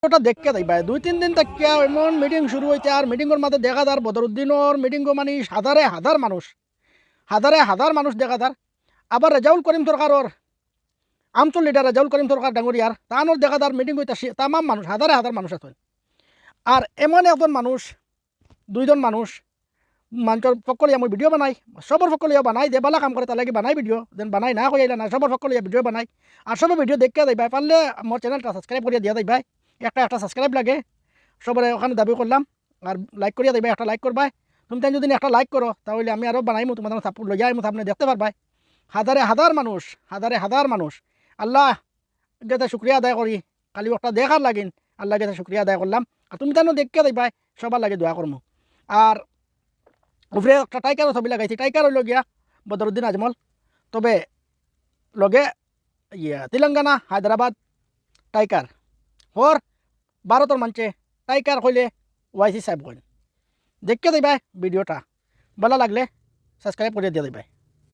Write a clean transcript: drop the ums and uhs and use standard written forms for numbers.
ওটা দেখতে দেই ভাই 2-3 দিন থেকে এমন মিটিং শুরু হইছে আর মিটিংয়ের মাঝে দেখা যার বদরুদ্দিনের মিটিংও মানে হাজারে হাজার মানুষ দেখা যার আবার রেজাউল করিম সরকারর আমচল লিডার রেজাউল করিম সরকার ডাঙ্গরিয়ার তানোর দেখা যার মিটিং হইতাছে তামাম মানুষ হাজার মানুষ আছেন আর এমন একজন মানুষ দুইজন মানুষ মানুষের ফকলিয়া মই ভিডিও বানাই সবর ফকলিয়া বানাই যে বালা কাম করে তার লাগে বানাই ভিডিও যেন বানাই না কইলা না সবর ফকলিয়া ভিডিও বানাই আর সব ভিডিও দেখতে যাই ভাই পারলে আমার চ্যানেলটা সাবস্ক্রাইব করিয়া দিয়া যাই ভাই একটা সাবস্ক্রাইব লাগে সবাই ওখানে দাবি করলাম আর লাইক করিয়া দেবে একটা লাইক করবাই তুমি তাই যদি একটা লাইক করো তাহলে আমি আরও বানাইমু তোমাদের সাপোর্ট লই যাই আপনি দেখতে পারবাই হাজারে হাজার মানুষ আল্লাহ যাতে শুক্রিয়া আদায় করি কালি একটা দেখার লাগিন আল্লাহ যাতে শুক্রিয়া আদায় করলাম আর তুমি তাই দেখতে দেবাই সবার লাগে দোয়া করবো আর উপরে একটা টাইকারও ছবি লাগাইছি টাইকার হইল গিয়া বদরুদ্দিন আজমল তবে লগে তেলেঙ্গানা হায়দ্রাবাদ টাইকার হর ভারতের মানছে টাইকার কইলে ওয়াইসি সাহেব কইন দেখতে দেবাই ভিডিওটা ভালো লাগলে সাবস্ক্রাইব করে দিয়ে দেবাই।